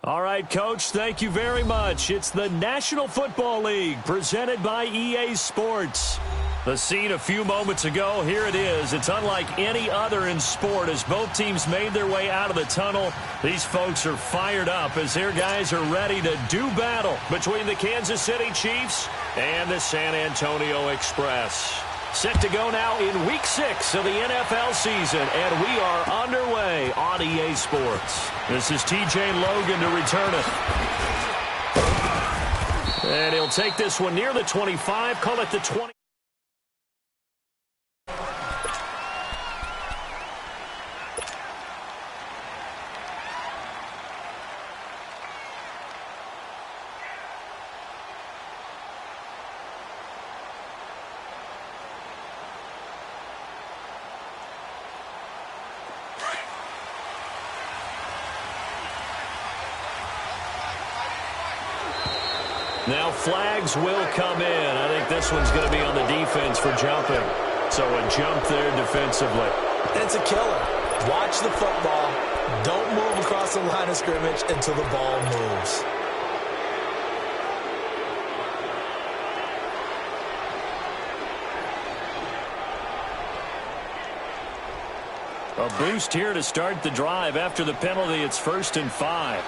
All right, Coach, thank you very much. It's the National Football League presented by EA Sports. The scene a few moments ago, here it is. It's unlike any other in sport as both teams made their way out of the tunnel. These folks are fired up as their guys are ready to do battle between the Kansas City Chiefs and the San Antonio Express. Set to go now in Week 6 of the NFL season, and we are underway on EA Sports. This is TJ Logan to return it. And he'll take this one near the 25, call it the 20. Now flags will come in. I think this one's going to be on the defense for jumping. So a jump there defensively. It's a killer. Watch the football. Don't move across the line of scrimmage until the ball moves. A boost here to start the drive. After the penalty, it's 1st and 5.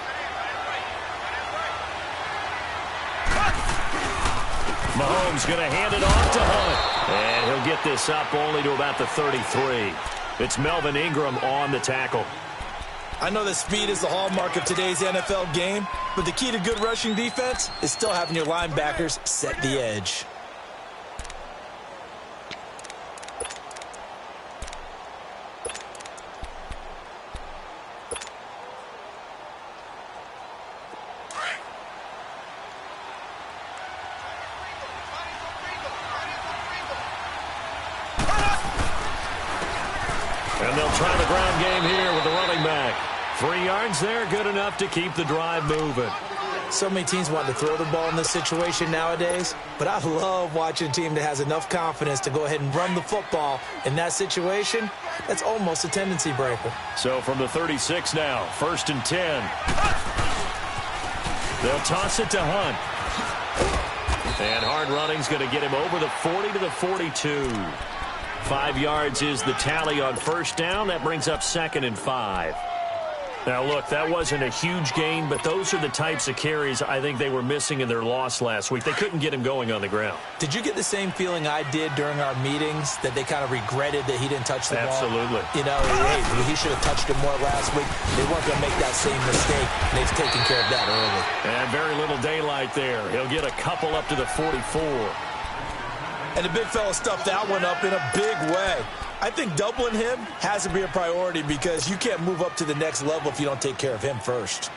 Mahomes going to hand it off to Hunt. And he'll get this up only to about the 33. It's Melvin Ingram on the tackle. I know that speed is the hallmark of today's NFL game, but the key to good rushing defense is still having your linebackers set the edge. And they'll try the ground game here with the running back. 3 yards there, good enough to keep the drive moving. So many teams want to throw the ball in this situation nowadays, but I love watching a team that has enough confidence to go ahead and run the football. In that situation, that's almost a tendency breaker. So from the 36 now, 1st and 10. They'll toss it to Hunt. And hard running's going to get him over the 40 to the 42. 5 yards is the tally on 1st down. That brings up 2nd and 5. Now, look, that wasn't a huge gain, but those are the types of carries I think they were missing in their loss last week. They couldn't get him going on the ground. Did you get the same feeling I did during our meetings, that they kind of regretted that he didn't touch the ball? Absolutely. You know, hey, he should have touched it more last week. They weren't going to make that same mistake. They've taken care of that early. And very little daylight there. He'll get a couple up to the 44. And the big fella stuffed that one up in a big way. I think doubling him has to be a priority because you can't move up to the next level if you don't take care of him first.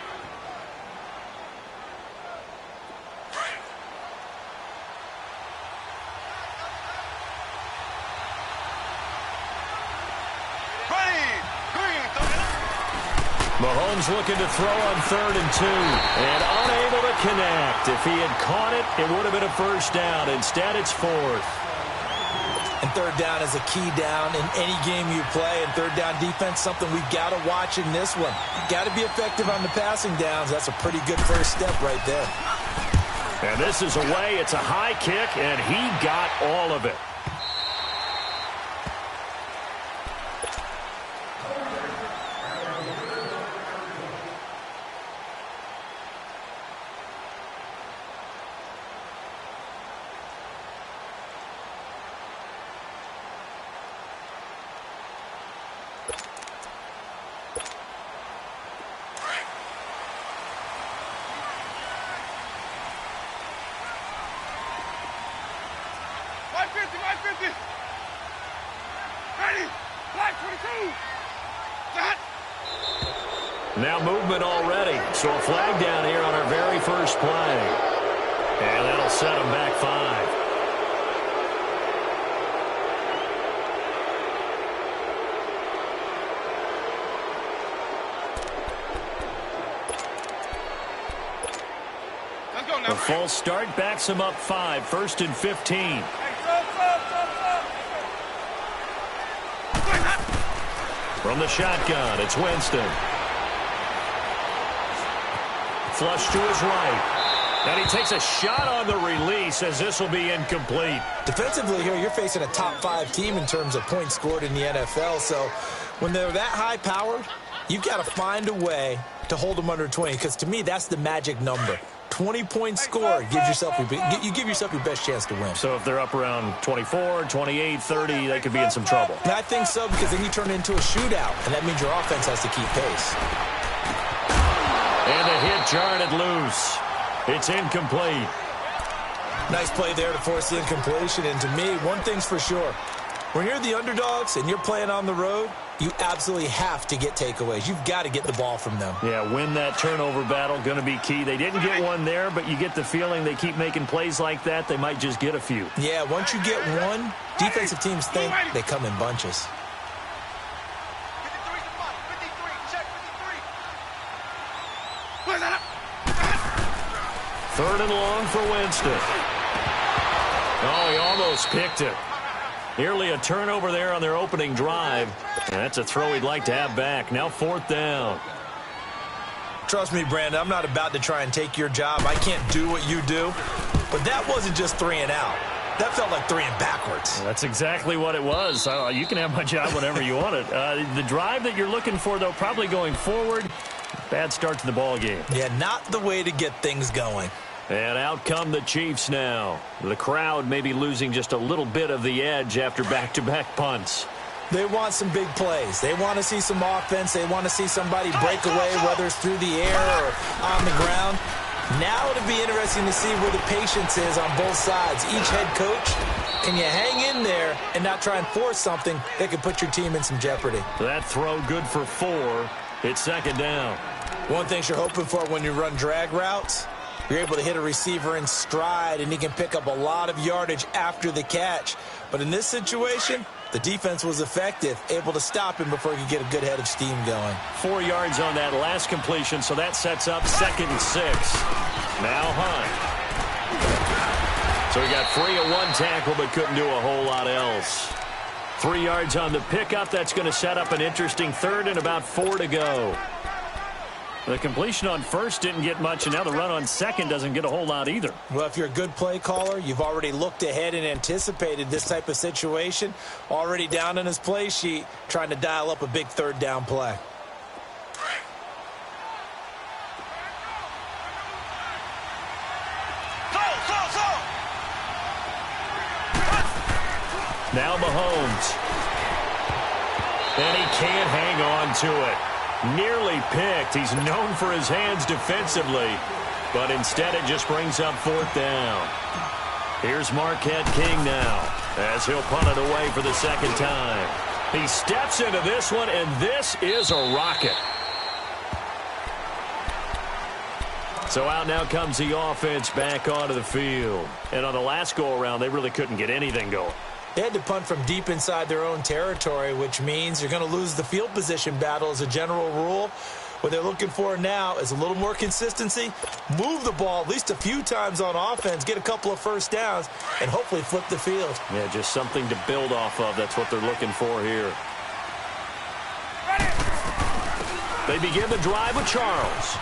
Mahomes looking to throw on 3rd and 2. And unable to connect. If he had caught it, it would have been a 1st down. Instead, it's 4th. And 3rd down is a key down in any game you play. And 3rd down defense, something we've got to watch in this one. Got to be effective on the passing downs. That's a pretty good first step right there. And this is away. It's a high kick, and he got all of it. Now movement already. So a flag down here on our very first play. And that'll set them back 5. A false start backs him up 5. 1st and 15. From the shotgun, it's Winston. flush to his right. And he takes a shot on the release as this will be incomplete. Defensively here, you're facing a top-5 team in terms of points scored in the NFL. So when they're that high-powered, you've got to find a way to hold them under 20. Because to me, that's the magic number. 20-point score gives yourself you give yourself your best chance to win. So if they're up around 24, 28, 30, they could be in some trouble. And I think so, because then you turn it into a shootout, and that means your offense has to keep pace. And the hit jarred it loose. It's incomplete. Nice play there to force the incompletion. And to me, one thing's for sure. When you're the underdogs and you're playing on the road, you absolutely have to get takeaways. You've got to get the ball from them. Yeah, win that turnover battle, going to be key. They didn't get one there, but you get the feeling they keep making plays like that, they might just get a few. Yeah, once you get one, defensive teams think they come in bunches. Third and long for Winston. Oh, he almost picked it. Nearly a turnover there on their opening drive. And that's a throw he'd like to have back. Now 4th down. Trust me, Brandon, I'm not about to try and take your job. I can't do what you do. But that wasn't just 3 and out. That felt like 3 and backwards. That's exactly what it was. You can have my job whenever you want it. The drive that you're looking for, though, probably going forward. Bad start to the ball game. Yeah, not the way to get things going. And out come the Chiefs now. The crowd may be losing just a little bit of the edge after back-to-back punts. They want some big plays. They want to see some offense. They want to see somebody break away, whether it's through the air or on the ground. Now it'll be interesting to see where the patience is on both sides. Each head coach, can you hang in there and not try and force something that could put your team in some jeopardy? That throw good for 4. It's 2nd down. One thing you're hoping for when you run drag routes, you're able to hit a receiver in stride, and he can pick up a lot of yardage after the catch. But in this situation, the defense was effective, able to stop him before he could get a good head of steam going. 4 yards on that last completion, so that sets up 2nd and 6. Now Hunt. So he got free of one tackle, but couldn't do a whole lot else. 3 yards on the pickup. That's going to set up an interesting 3rd and about 4 to go. The completion on 1st didn't get much, and now the run on 2nd doesn't get a whole lot either. Well, if you're a good play caller, you've already looked ahead and anticipated this type of situation. Already down in his play sheet, trying to dial up a big 3rd down play. Now Mahomes. And he can't hang on to it. Nearly picked. He's known for his hands defensively, but instead it just brings up 4th down. Here's Marquette King now as he'll punt it away for the 2nd time. He steps into this one, and this is a rocket. So out now comes the offense back onto the field. And on the last go-around, they really couldn't get anything going. They had to punt from deep inside their own territory, which means you're going to lose the field position battle as a general rule. What they're looking for now is a little more consistency, move the ball at least a few times on offense, get a couple of 1st downs, and hopefully flip the field. Yeah, just something to build off of. That's what they're looking for here. They begin the drive with Charles.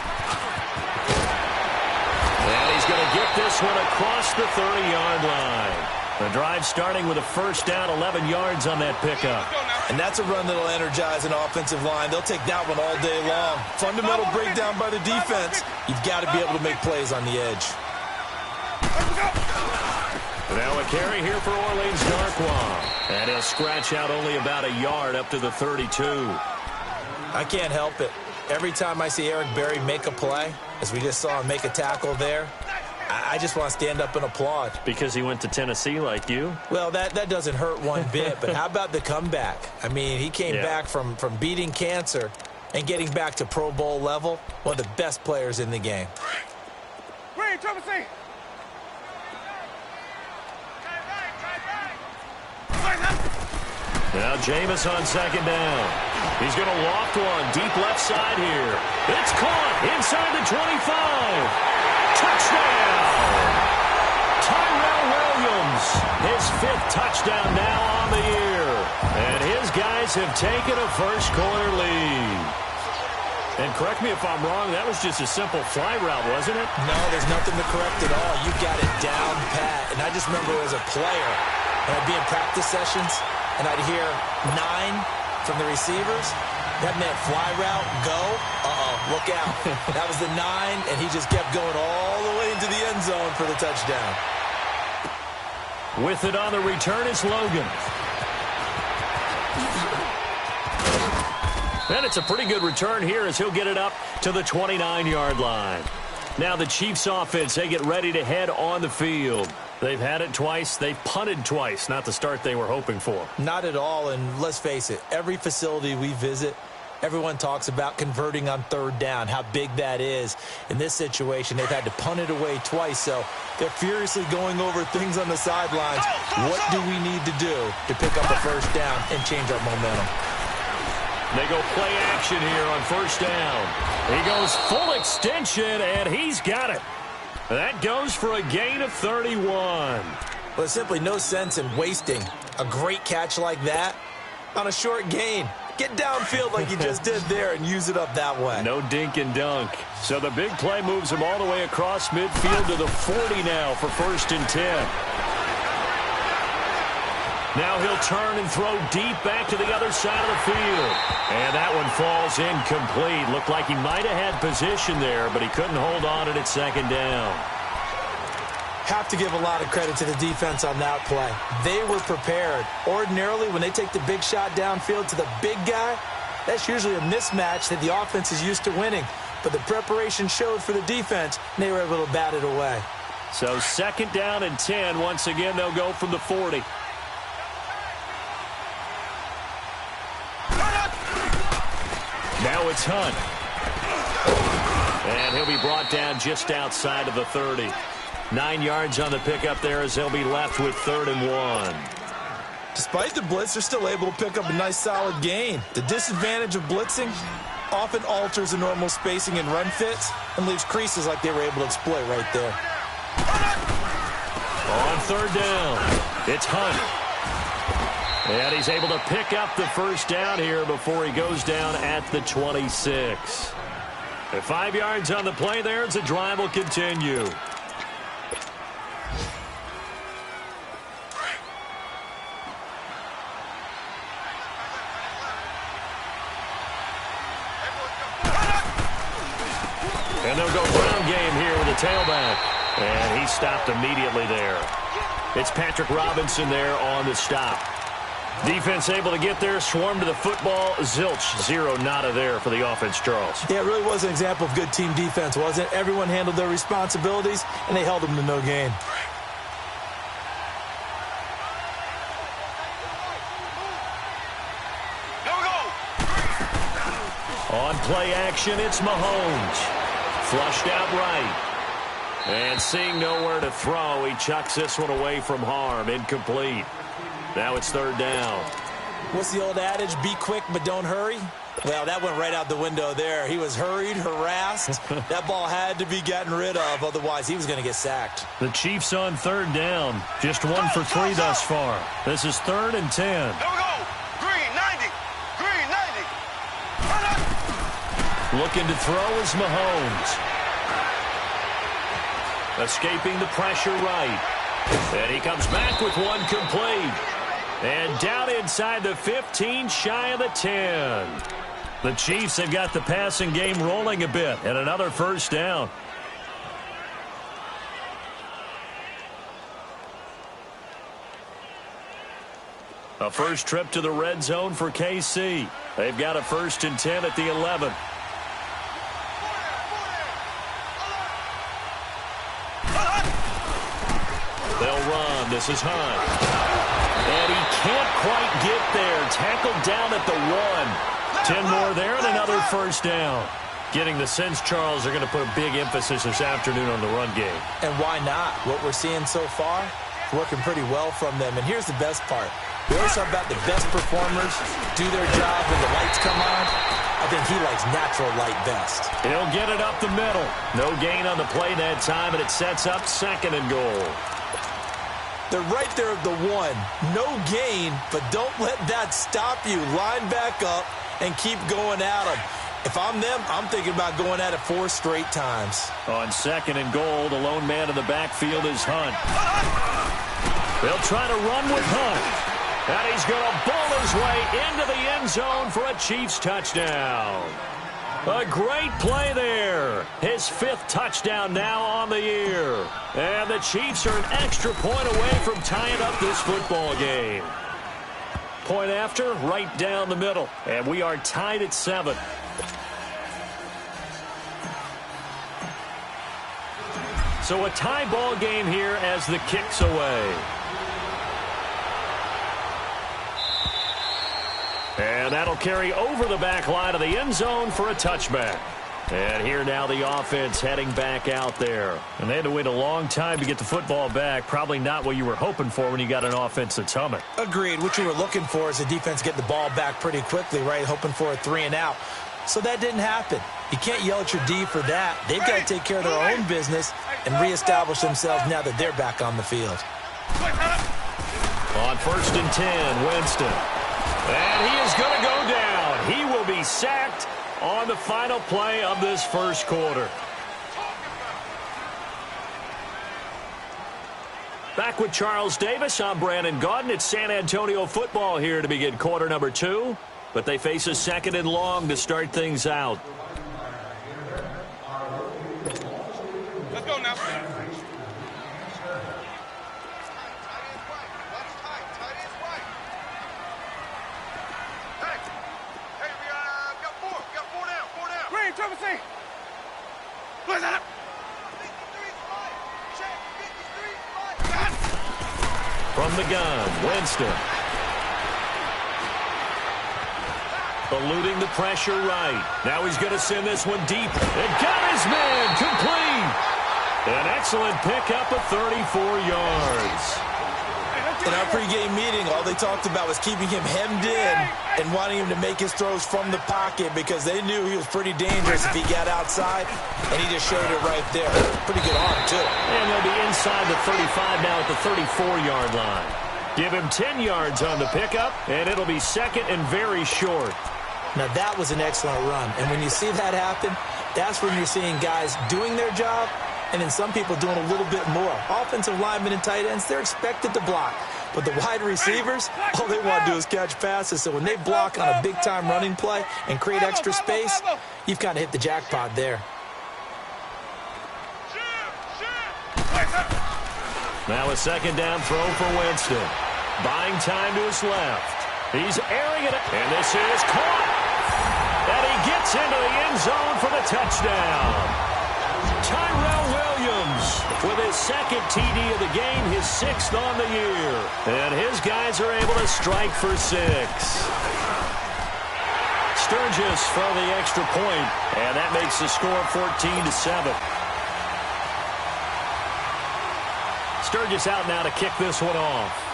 And he's going to get this one across the 30-yard line. The drive starting with a 1st down, 11 yards on that pickup. And that's a run that'll energize an offensive line. They'll take that one all day long. Fundamental breakdown by the defense. You've got to be able to make plays on the edge. Now a carry here for Orleans Darkwa. And he'll scratch out only about a yard up to the 32. I can't help it. Every time I see Eric Berry make a play, as we just saw him make a tackle there, I just want to stand up and applaud. Because he went to Tennessee like you? Well, that doesn't hurt one bit, but how about the comeback? I mean, he came back from beating cancer and getting back to Pro Bowl level. One of the best players in the game. Now Jameis on 2nd down. He's going to loft one deep left side here. It's caught inside the 25. Touchdown! Tyrell Williams, his 5th touchdown now on the year. And his guys have taken a first-quarter lead. And correct me if I'm wrong, that was just a simple fly route, wasn't it? No, there's nothing to correct at all. You got it down pat. And I just remember as a player, and I'd be in practice sessions, and I'd hear 9 from the receivers. That meant fly route, go. Look out. That was the 9, and he just kept going all the way into the end zone for the touchdown. With it on the return is Logan. And it's a pretty good return here as he'll get it up to the 29-yard line. Now the Chiefs offense, they get ready to head on the field. They've had it twice. They've punted twice. Not the start they were hoping for. Not at all, and let's face it, every facility we visit, everyone talks about converting on third down, how big that is. In this situation, they've had to punt it away twice, so they're furiously going over things on the sidelines. What do we need to do to pick up a first down and change our momentum? They go play action here on first down. He goes full extension, and he's got it. That goes for a gain of 31. Well, there's simply no sense in wasting a great catch like that on a short gain. Get downfield like you just did there and use it up that way. No dink and dunk. So the big play moves him all the way across midfield to the 40 now for first and 10. Now he'll turn and throw deep back to the other side of the field. And that one falls incomplete. Looked like he might have had position there, but he couldn't hold on at second down. Have to give a lot of credit to the defense on that play. They were prepared. Ordinarily, when they take the big shot downfield to the big guy, that's usually a mismatch that the offense is used to winning. But the preparation showed for the defense, and they were able to bat it away. So second down and 10. Once again, they'll go from the 40. Now it's Hunt. And he'll be brought down just outside of the 30. 9 yards on the pickup there as they'll be left with 3rd and 1. Despite the blitz, they're still able to pick up a nice solid gain. The disadvantage of blitzing often alters the normal spacing and run fits and leaves creases like they were able to exploit right there. On 3rd down, it's Hunt. And he's able to pick up the first down here before he goes down at the 26. At 5 yards on the play there as the drive will continue. And they'll go ground game here with a tailback. And he stopped immediately there. It's Patrick Robinson there on the stop. Defense able to get there, swarm to the football. Zilch, 0 nada there for the offense, Charles. Yeah, it really was an example of good team defense, wasn't it? Everyone handled their responsibilities, and they held them to no gain. On play action, it's Mahomes. Flushed out right. And seeing nowhere to throw, he chucks this one away from harm. Incomplete. Now it's 3rd down. What's the old adage? Be quick, but don't hurry? Well, that went right out the window there. He was hurried, harassed. That ball had to be gotten rid of, otherwise he was going to get sacked. The Chiefs on 3rd down. Just 1 for 3 thus far. This is 3rd and 10. Here we go. Green, 90. Green, 90. Looking to throw is Mahomes. Escaping the pressure right. And he comes back with one complete. And down inside the 15, shy of the 10. The Chiefs have got the passing game rolling a bit. And another first down. A first trip to the red zone for KC. They've got a 1st and 10 at the 11. They'll run. This is Hunt. And he can't quite get there. Tackled down at the 1. 10 more there and another first down. Getting the sense, Charles, they're going to put a big emphasis this afternoon on the run game. And why not? What we're seeing so far, working pretty well from them. And here's the best part. We always talk about the best performers do their job when the lights come on. I think he likes natural light best. He'll get it up the middle. No gain on the play that time, and it sets up 2nd and goal. They're right there at the 1. No gain, but don't let that stop you. Line back up and keep going at them. If I'm them, I'm thinking about going at it 4 straight times. On 2nd and goal, the lone man in the backfield is Hunt. They'll try to run with Hunt. And he's going to bull his way into the end zone for a Chiefs touchdown. A great play there. His 5th touchdown now on the year. And the Chiefs are an extra point away from tying up this football game. Point after, right down the middle. And we are tied at 7. So a tie ball game here as the kick's away. And that'll carry over the back line of the end zone for a touchback. And here now the offense heading back out there. And they had to wait a long time to get the football back. Probably not what you were hoping for when you got an offense that's humming. Agreed. What you were looking for is the defense getting the ball back pretty quickly, right? Hoping for a 3 and out. So that didn't happen. You can't yell at your D for that. They've got to take care of their own business and reestablish themselves now that they're back on the field. On 1st and 10, Winston. And he is going to go down. He will be sacked on the final play of this first quarter. Back with Charles Davis, I'm Brandon Gaudin. It's San Antonio football here to begin quarter number 2. But they face a 2nd and long to start things out. Let's go now. What's that? From the gun, Winston. Eluding the pressure right. Now he's going to send this one deep. And got his man complete. An excellent pickup of 34 yards. In our pregame meeting, all they talked about was keeping him hemmed in and wanting him to make his throws from the pocket because they knew he was pretty dangerous if he got outside, and he just showed it right there. Pretty good arm, too. And they'll be inside the 35 now at the 34-yard line. Give him 10 yards on the pickup, and it'll be 2nd and very short. Now, that was an excellent run, and when you see that happen, that's when you're seeing guys doing their job and then some people doing a little bit more. Offensive linemen and tight ends, they're expected to block. But the wide receivers, all they want to do is catch passes. So when they block on a big-time running play and create extra space, you've kind of hit the jackpot there. Now a 2nd down throw for Winston. Buying time to his left. He's airing it, and this is caught. And he gets into the end zone for the touchdown. Tyrell Williams with his 2nd TD of the game, his 6th on the year. And his guys are able to strike for 6. Sturgis for the extra point, and that makes the score 14-7. Sturgis out now to kick this one off.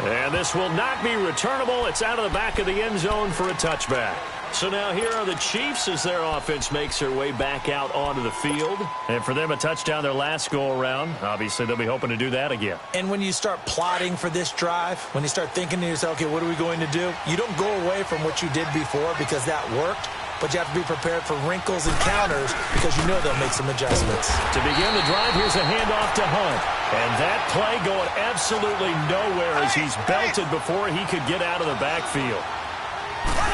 And this will not be returnable. It's out of the back of the end zone for a touchback. So now here are the Chiefs as their offense makes their way back out onto the field. And for them, a touchdown their last go-around. Obviously, they'll be hoping to do that again. And when you start plotting for this drive, when you start thinking to yourself, okay, what are we going to do? You don't go away from what you did before because that worked. But you have to be prepared for wrinkles and counters because you know they'll make some adjustments. To begin the drive, here's a handoff to Hunt. And that play going absolutely nowhere as he's belted before he could get out of the backfield.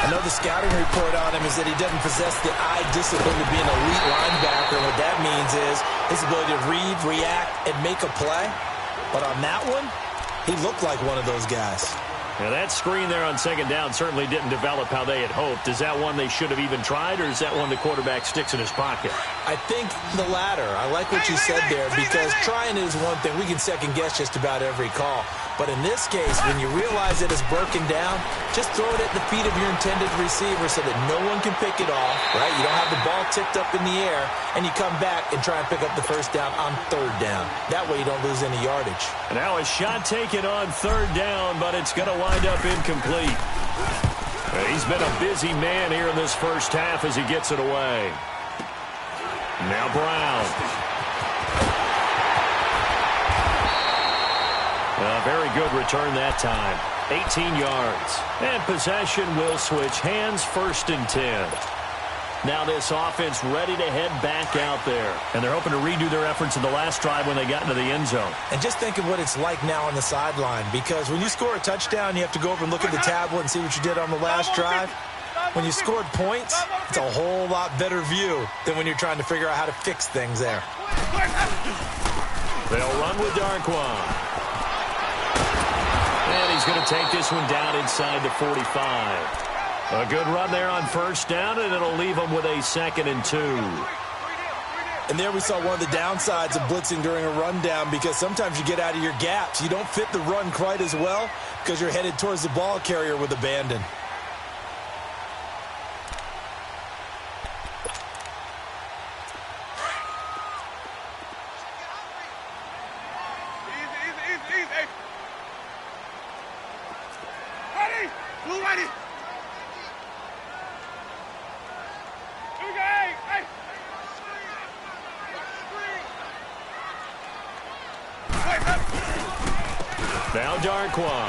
I know the scouting report on him is that he doesn't possess the eye discipline to be an elite linebacker. And what that means is his ability to read, react, and make a play. But on that one, he looked like one of those guys. Now that screen there on 2nd down certainly didn't develop how they had hoped. Is that one they should have even tried, or is that one the quarterback sticks in his pocket? I think the latter. I like what you said there because trying is one thing. We can second-guess just about every call. But in this case, when you realize that it's broken down, just throw it at the feet of your intended receiver so that no one can pick it off, right? You don't have the ball tipped up in the air, and you come back and try and pick up the 1st down on 3rd down. That way you don't lose any yardage. And now a shot taken on 3rd down, but it's going to wind up incomplete. He's been a busy man here in this first half as he gets it away. Now Brown. A very good return that time. 18 yards. And possession will switch hands, 1st and 10. Now this offense ready to head back out there. And they're hoping to redo their efforts in the last drive when they got into the end zone. And just think of what it's like now on the sideline, because when you score a touchdown, you have to go over and look at the tablet and see what you did on the last drive. When you scored points, it's a whole lot better view than when you're trying to figure out how to fix things there. They'll run with Darquan. And he's going to take this one down inside the 45. A good run there on 1st down, and it'll leave them with a 2nd and 2. And there we saw one of the downsides of blitzing during a rundown, because sometimes you get out of your gaps. You don't fit the run quite as well because you're headed towards the ball carrier with abandon. Now Darquan.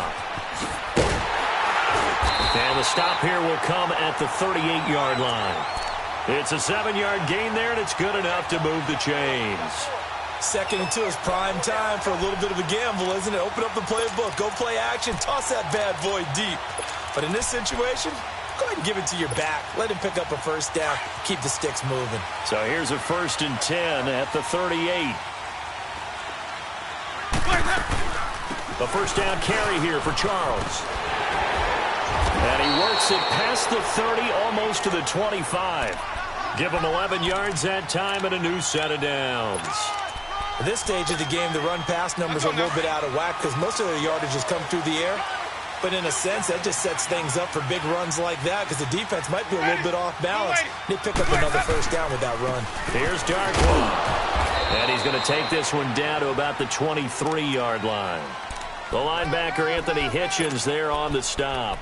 And the stop here will come at the 38-yard line. It's a 7-yard gain there, and it's good enough to move the chains. 2nd and 2 is prime time for a little bit of a gamble, isn't it? Open up the playbook, go play action, toss that bad boy deep. But in this situation, go ahead and give it to your back. Let him pick up a 1st down. Keep the sticks moving. So here's a 1st and 10 at the 38. The 1st down carry here for Charles. And he works it past the 30, almost to the 25. Give him 11 yards that time and a new set of downs. At this stage of the game, the run-pass numbers are a little bit out of whack because most of the yardage has come through the air. But in a sense, that just sets things up for big runs like that because the defense might be a little bit off balance. They pick up another 1st down with that run. Here's Darquan. And he's going to take this one down to about the 23-yard line. The linebacker, Anthony Hitchens, there on the stop.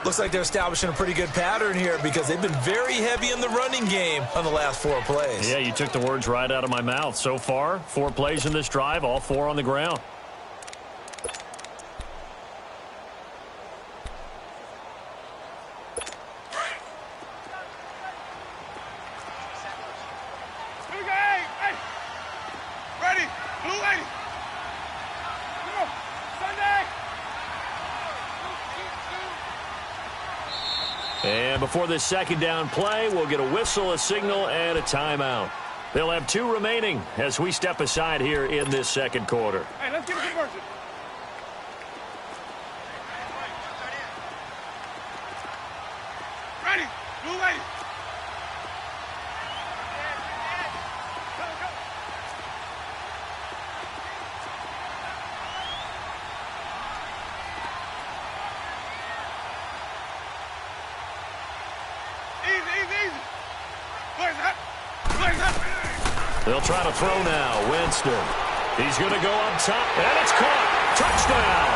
Looks like they're establishing a pretty good pattern here because they've been very heavy in the running game on the last 4 plays. Yeah, you took the words right out of my mouth. So far, 4 plays in this drive, all 4 on the ground. And before this 2nd down play, we'll get a whistle, a signal, and a timeout. They'll have 2 remaining as we step aside here in this 2nd quarter. Hey, let's get a conversion. Ready, blue lady. They'll try to throw now. Winston. He's going to go up top, and it's caught. Touchdown.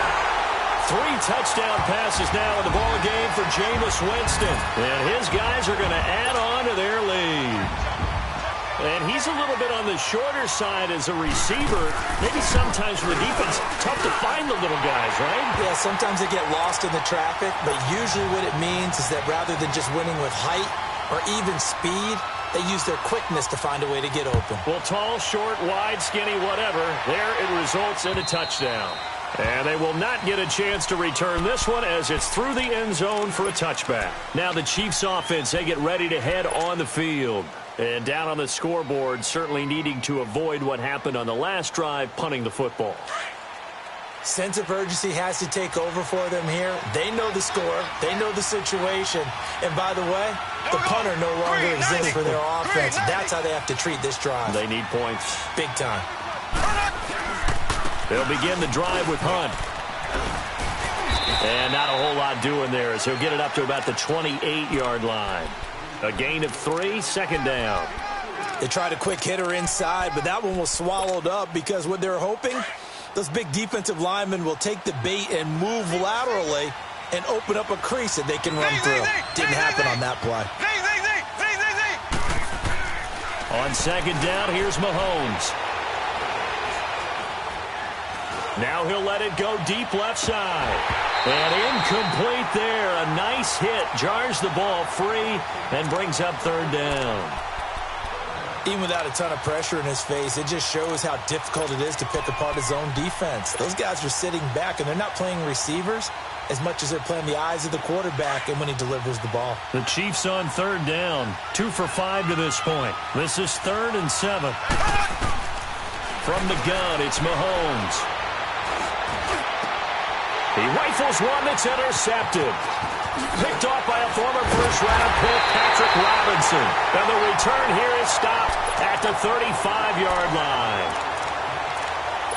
3 touchdown passes now in the ball game for Jameis Winston. And his guys are going to add on to their lead. And he's a little bit on the shorter side as a receiver. Maybe sometimes for the defense, tough to find the little guys, right? Yeah, sometimes they get lost in the traffic, but usually what it means is that rather than just winning with height or even speed, they use their quickness to find a way to get open. Well, tall, short, wide, skinny, whatever, there it results in a touchdown. And they will not get a chance to return this one as it's through the end zone for a touchback. Now the Chiefs offense, they get ready to head on the field. And down on the scoreboard, certainly needing to avoid what happened on the last drive, punting the football. Sense of urgency has to take over for them here. They know the score. They know the situation. And by the way, the punter no longer exists for their offense. That's how they have to treat this drive. They need points. Big time. They'll begin the drive with Hunt. And not a whole lot doing there as he'll get it up to about the 28-yard line. A gain of 3, 2nd down. They tried a quick hitter inside, but that one was swallowed up because what they're hoping, those big defensive linemen will take the bait and move laterally and open up a crease that they can run through. Didn't happen on that play. On 2nd down, here's Mahomes. Now he'll let it go deep left side. And incomplete there. A nice hit. Jars the ball free and brings up third down. Even without a ton of pressure in his face, it just shows how difficult it is to pick apart his own defense. Those guys are sitting back, and they're not playing receivers as much as they're playing the eyes of the quarterback and when he delivers the ball. The Chiefs on third down. 2 for 5 to this point. This is 3rd and 7. From the gun, it's Mahomes. He rifles one that's intercepted. Picked off by a former first-round pick, Patrick Robinson. And the return here is stopped at the 35-yard line.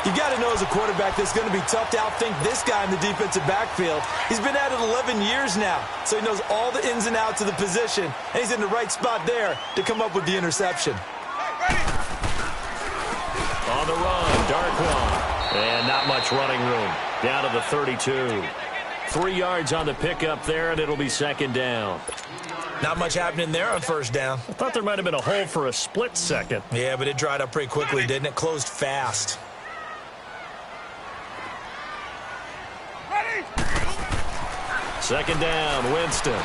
You got to know as a quarterback that's going to be tough to outthink this guy in the defensive backfield. He's been at it 11 years now, so he knows all the ins and outs of the position, and he's in the right spot there to come up with the interception. On the run, Darkwan. And not much running room. Down to the 32. 3 yards on the pickup there, and it'll be second down. Not much happening there on first down. I thought there might have been a hole for a split second. Yeah, but it dried up pretty quickly, didn't it? Closed fast. Second down, Winston.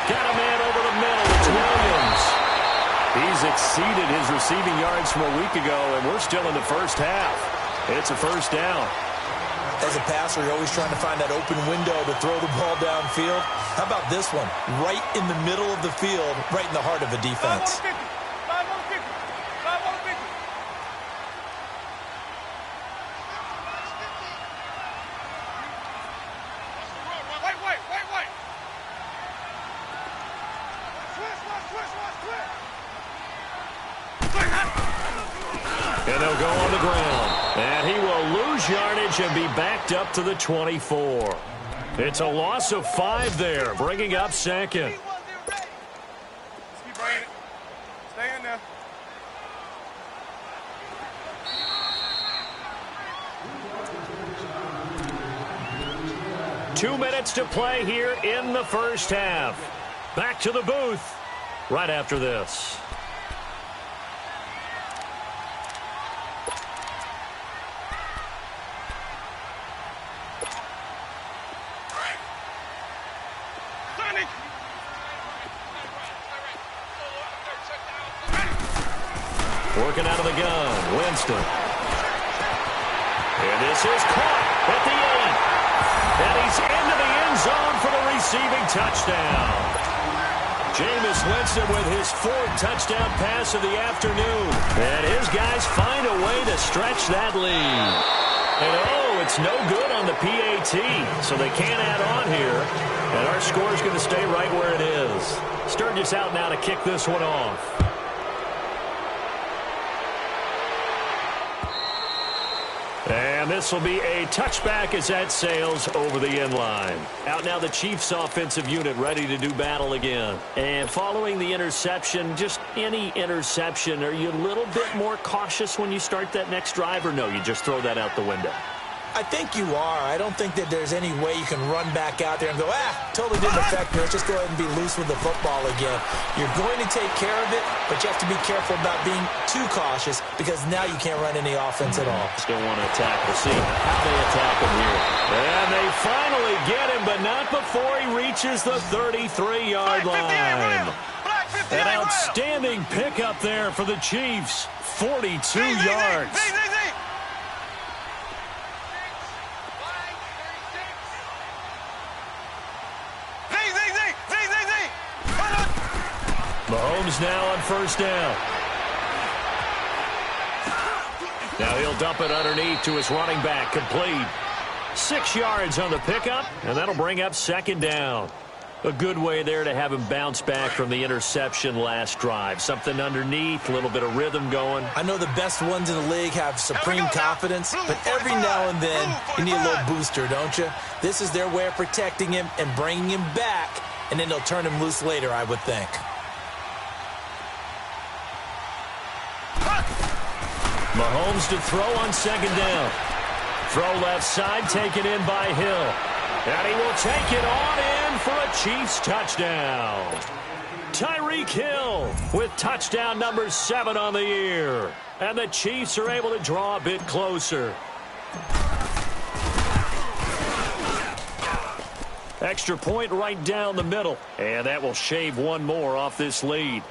Got a man over the middle. It's Williams. He's exceeded his receiving yards from a week ago, and we're still in the first half. It's a first down. As a passer, you're always trying to find that open window to throw the ball downfield. How about this one? Right in the middle of the field, right in the heart of a defense. And they'll go on the ground. And he will lose yardage and be backed up to the 24. It's a loss of 5 there, bringing up second. Keep bringing it. Stay in there. Two minutes to play here in the first half. Back to the booth right after this. Working out of the gun, Winston. And this is caught at the 8. And he's into the end zone for the receiving touchdown. Jameis Winston with his 4th touchdown pass of the afternoon. And his guys find a way to stretch that lead. And oh, it's no good on the PAT, so they can't add on here. And our score is going to stay right where it is. Sturgis out now to kick this one off. And this will be a touchback as that sails over the end line. Out now the Chiefs offensive unit ready to do battle again. And following the interception, just any interception, are you a little bit more cautious when you start that next drive, or no, you just throw that out the window? I think you are. I don't think that there's any way you can run back out there and go, totally didn't affect me. Let's just go ahead and be loose with the football again. You're going to take care of it, but you have to be careful about being too cautious because now you can't run any offense at all. Still want to attack. We'll see how they attack him here. And they finally get him, but not before he reaches the 33-yard line. An outstanding pickup there for the Chiefs. 42 yards. Mahomes now on first down. Now he'll dump it underneath to his running back. Complete. 6 yards on the pickup, and that'll bring up second down. A good way there to have him bounce back from the interception last drive. Something underneath, a little bit of rhythm going. I know the best ones in the league have supreme confidence, but every now and then you need a little booster, don't you? This is their way of protecting him and bringing him back, and then they'll turn him loose later, I would think. Mahomes to throw on second down. Throw left side, taken in by Hill. And he will take it on in for a Chiefs touchdown. Tyreek Hill with touchdown number 7 on the year. And the Chiefs are able to draw a bit closer. Extra point right down the middle. And that will shave one more off this lead.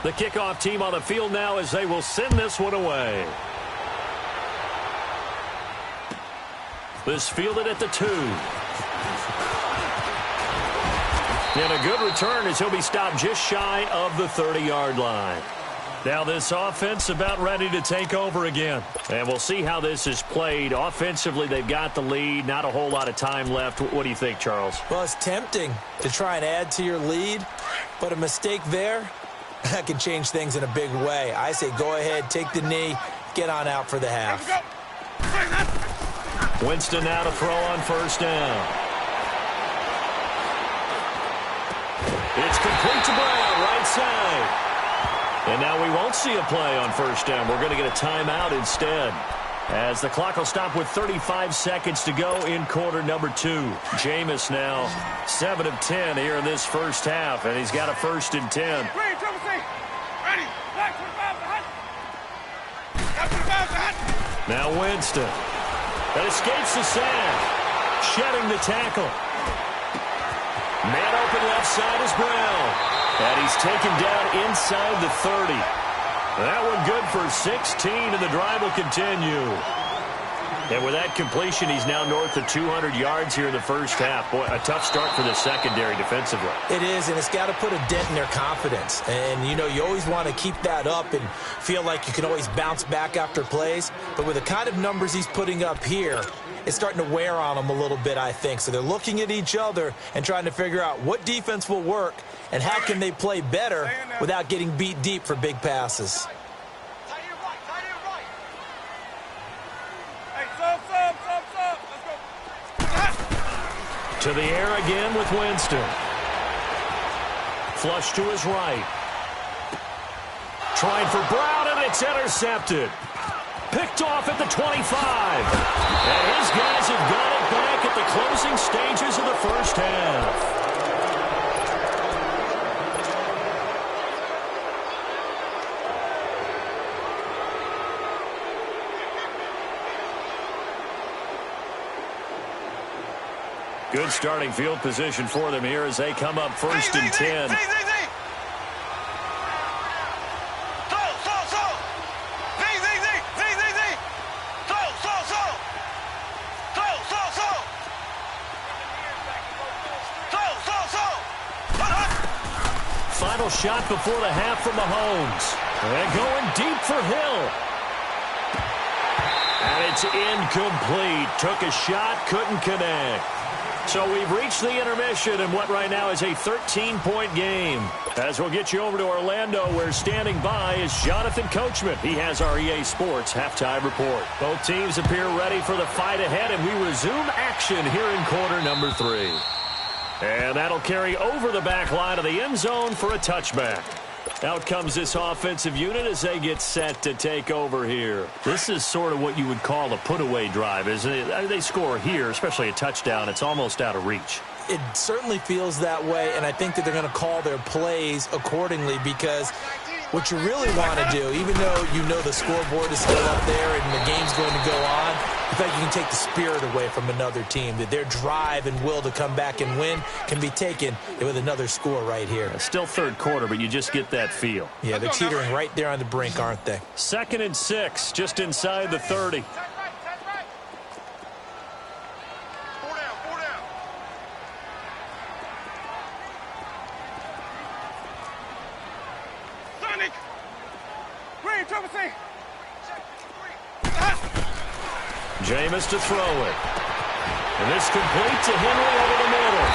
The kickoff team on the field now as they will send this one away. This fielded at the 2. And a good return as he'll be stopped just shy of the 30-yard line. Now this offense about ready to take over again. And we'll see how this is played. Offensively, they've got the lead. Not a whole lot of time left. What do you think, Charles? Well, it's tempting to try and add to your lead, but a mistake there, that can change things in a big way. I say go ahead, take the knee, get on out for the half. Winston now to throw on first down. It's complete to Brown, right side. And now we won't see a play on first down. We're going to get a timeout instead, as the clock will stop with 35 seconds to go in quarter number 2. Jameis now 7 of 10 here in this first half, and he's got a 1st and 10. Now Winston. That escapes the sack. Shedding the tackle. Man open left side is Brown. And he's taken down inside the 30. That one good for 16, and the drive will continue. And with that completion, he's now north of 200 yards here in the first half. Boy, a tough start for the secondary defensively. It is, and it's got to put a dent in their confidence. And, you know, you always want to keep that up and feel like you can always bounce back after plays. But with the kind of numbers he's putting up here, it's starting to wear on them a little bit, I think. So they're looking at each other and trying to figure out what defense will work and how can they play better without getting beat deep for big passes. To the air again with Winston. Flush to his right. Trying for Brown, and it's intercepted. Picked off at the 25. And his guys have got it back at the closing stages of the first half. Good starting field position for them here as they come up 1st and 10. Final shot before the half from Mahomes. And going deep for Hill. And it's incomplete. Took a shot, couldn't connect. So we've reached the intermission in what right now is a 13-point game. As we'll get you over to Orlando, where standing by is Jonathan Coachman. He has our EA Sports halftime report. Both teams appear ready for the fight ahead, and we resume action here in quarter number 3. And that'll carry over the back line of the end zone for a touchback. Out comes this offensive unit as they get set to take over here. This is sort of what you would call a put-away drive, isn't it? I mean, they score here, especially a touchdown. It's almost out of reach. It certainly feels that way, and I think that they're going to call their plays accordingly, because what you really want to do, even though you know the scoreboard is still up there and the game's going to go on, in fact, you can take the spirit away from another team, that their drive and will to come back and win can be taken with another score right here. It's still third quarter, but you just get that feel. Yeah, they're teetering right there on the brink, aren't they? 2nd and 6, just inside the 30. Jameis to throw it. And this complete to Henry over the middle.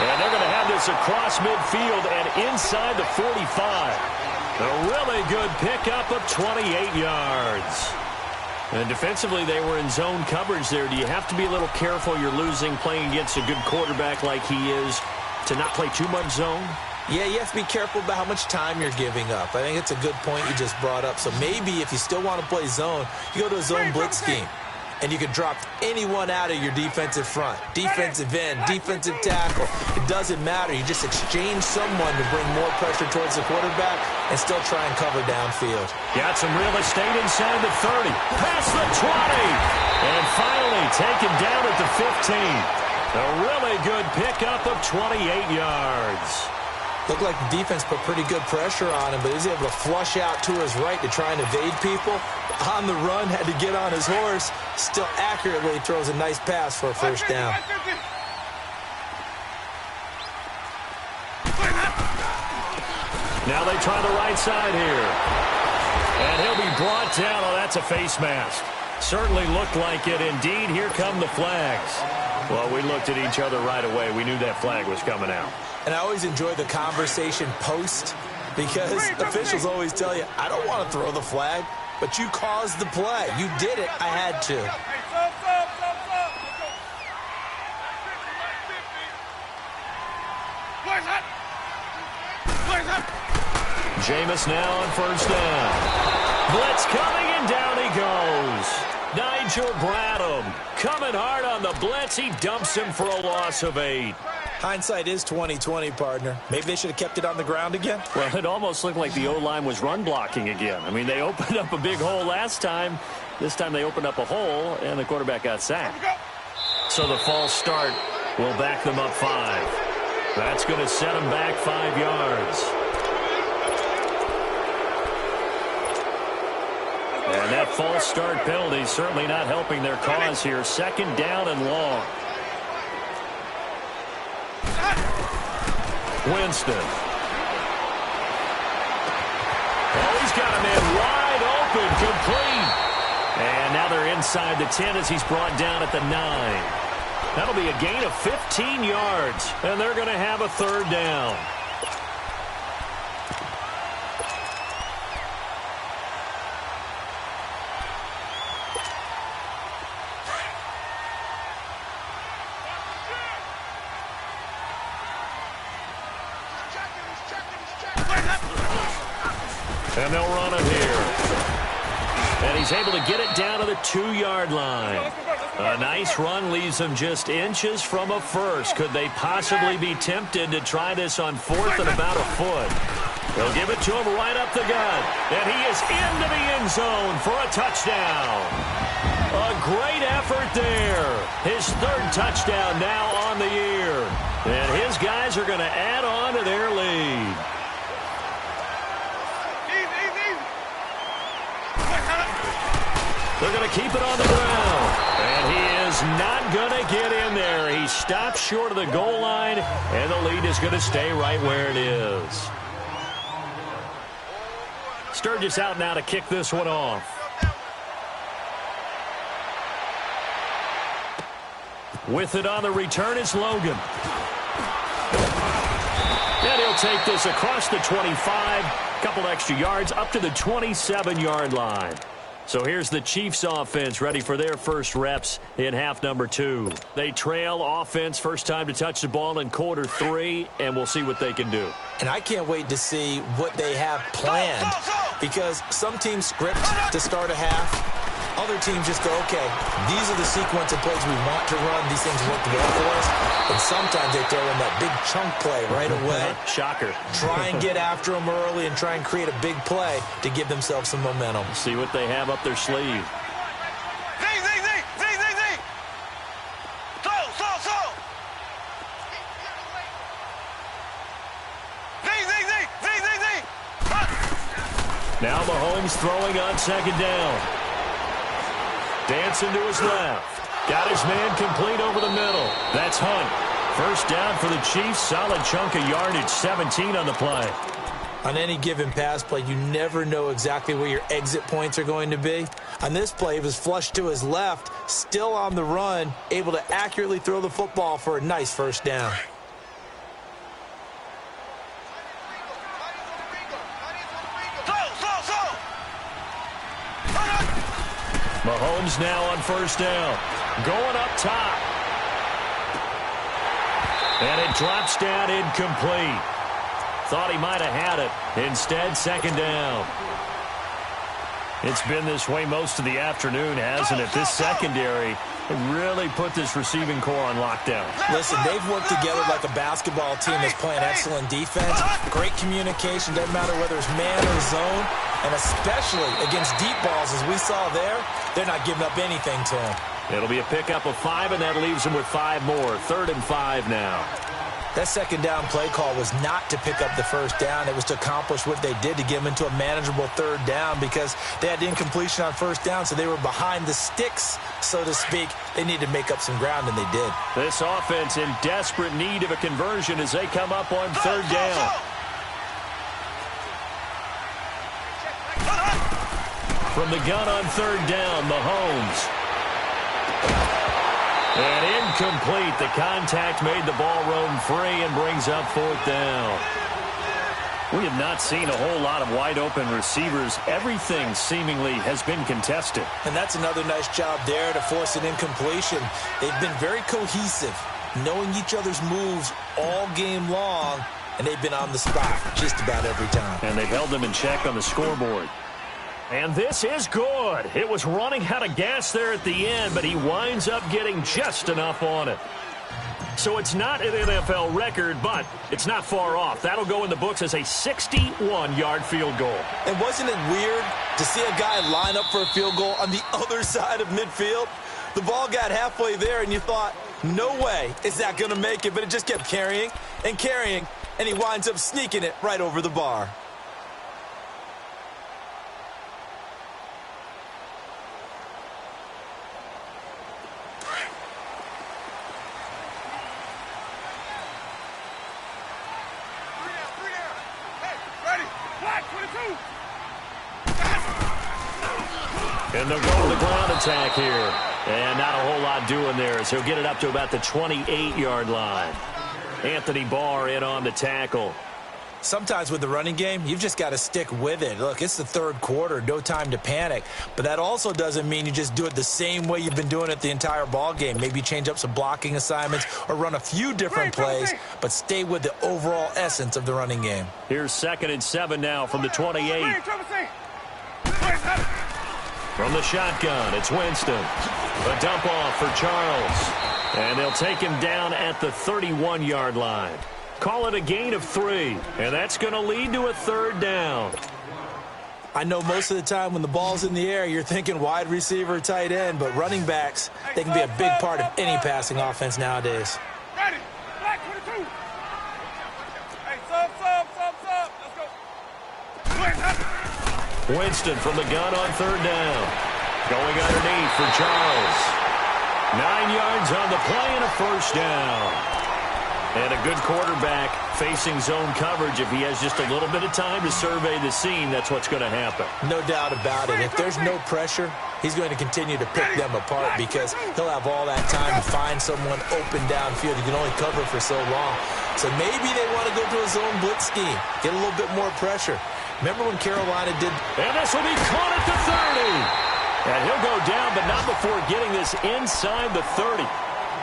And they're going to have this across midfield and inside the 45. A really good pickup of 28 yards. And defensively, they were in zone coverage there. Do you have to be a little careful? You're losing playing against a good quarterback like he is to not play too much zone? Yeah, you have to be careful about how much time you're giving up. I think it's a good point you just brought up. So maybe if you still want to play zone, you go to a zone blitz scheme. and you can drop anyone out of your defensive front. Defensive end, defensive tackle. It doesn't matter. You just exchange someone to bring more pressure towards the quarterback and still try and cover downfield. Got some real estate inside the 30. Past the 20. And finally taken down at the 15. A really good pickup of 28 yards. Looked like the defense put pretty good pressure on him, but he was able to flush out to his right to try and evade people. On the run, had to get on his horse. Still accurately throws a nice pass for a first down. Now they try the right side here. And he'll be brought down. Oh, that's a face mask. Certainly looked like it. Indeed, here come the flags. Well, we looked at each other right away. We knew that flag was coming out. And I always enjoy the conversation post because officials always tell you, I don't want to throw the flag, but you caused the play. You did it. I had to. Jameis now on first down. Blitz coming, and down he goes. Nigel Bradham coming hard on the blitz. He dumps him for a loss of 8. Hindsight is 20/20, partner. Maybe they should have kept it on the ground again. Well, it almost looked like the O-line was run blocking again. I mean, they opened up a big hole last time. This time they opened up a hole, and the quarterback got sacked. So the false start will back them up 5. That's going to set them back 5 yards. And that false start penalty is certainly not helping their cause here. Second down and long. Winston. Oh, he's got a man wide open, complete. And now they're inside the 10 as he's brought down at the 9. That'll be a gain of 15 yards, and they're going to have a third down. And they'll run it here. And he's able to get it down to the 2-yard line. A nice run leaves them just inches from a first. Could they possibly be tempted to try this on 4th and about a foot? They'll give it to him right up the gut. And he is into the end zone for a touchdown. A great effort there. His 3rd touchdown now on the year. And his guys are going to add on to their lead. They're going to keep it on the ground. And he is not going to get in there. He stops short of the goal line, and the lead is going to stay right where it is. Sturgis out now to kick this one off. With it on the return is Logan. And he'll take this across the 25. Couple extra yards up to the 27-yard line. So here's the Chiefs offense ready for their first reps in half number 2. They trail offense first time to touch the ball in quarter 3, and we'll see what they can do. And I can't wait to see what they have planned because some teams script to start a half. Other teams just go, okay, these are the sequence of plays we want to run. These things work well for us. And sometimes they throw in that big chunk play right away. Shocker. Try and get after them early and try and create a big play to give themselves some momentum. See what they have up their sleeve. Now Mahomes throwing on second down. Dancing to his left. Got his man complete over the middle. That's Hunt. First down for the Chiefs. Solid chunk of yardage. 17 on the play. On any given pass play, you never know exactly where your exit points are going to be. On this play, he was flushed to his left, still on the run, able to accurately throw the football for a nice first down. Mahomes now on first down. Going up top. And it drops down incomplete. Thought he might have had it. Instead, second down. It's been this way most of the afternoon, hasn't it? This secondary really put this receiving core on lockdown. Listen, they've worked together like a basketball team that's playing excellent defense. Great communication, doesn't matter whether it's man or zone. And especially against deep balls, as we saw there, they're not giving up anything to them. It'll be a pickup of 5, and that leaves them with 5 more. 3rd and 5 now. That second down play call was not to pick up the first down. It was to accomplish what they did to get them into a manageable 3rd down because they had incompletion on first down, so they were behind the sticks, so to speak. They needed to make up some ground, and they did. This offense in desperate need of a conversion as they come up on 3rd down. From the gun on 3rd down, Mahomes. And incomplete. The contact made the ball roam free and brings up 4th down. We have not seen a whole lot of wide-open receivers. Everything seemingly has been contested. And that's another nice job there to force an incompletion. They've been very cohesive, knowing each other's moves all game long, and they've been on the spot just about every time. And they've held them in check on the scoreboard. And this is good. It was running out of gas there at the end, but he winds up getting just enough on it. So it's not an NFL record, but it's not far off. That'll go in the books as a 61-yard field goal. And wasn't it weird to see a guy line up for a field goal on the other side of midfield? The ball got halfway there, and you thought, no way is that going to make it, but it just kept carrying and carrying, and he winds up sneaking it right over the bar. And they'll go to the ground attack here. And not a whole lot doing there as he'll get it up to about the 28-yard line. Anthony Barr in on the tackle. Sometimes with the running game, you've just got to stick with it. Look, it's the 3rd quarter, no time to panic. But that also doesn't mean you just do it the same way you've been doing it the entire ball game. Maybe change up some blocking assignments or run a few different plays, but stay with the overall essence of the running game. Here's 2nd and 7 now from the 28. From the shotgun, it's Winston. A dump off for Charles. And they'll take him down at the 31-yard line. Call it a gain of 3, and that's going to lead to a 3rd down. I know most of the time when the ball's in the air, you're thinking wide receiver, tight end, but running backs, they can be a big part of any passing offense nowadays. Ready. Black 22. Hey, sub. Let's go. Winston from the gun on 3rd down. Going underneath for Charles. 9 yards on the play and a 1st down. And a good quarterback facing zone coverage. If he has just a little bit of time to survey the scene, that's what's going to happen. No doubt about it. If there's no pressure, he's going to continue to pick them apart because he'll have all that time to find someone open downfield. You can only cover for so long. So maybe they want to go to a zone blitz scheme, get a little bit more pressure. Remember when Carolina did... And this will be caught at the 30. And he'll go down, but not before getting this inside the 30.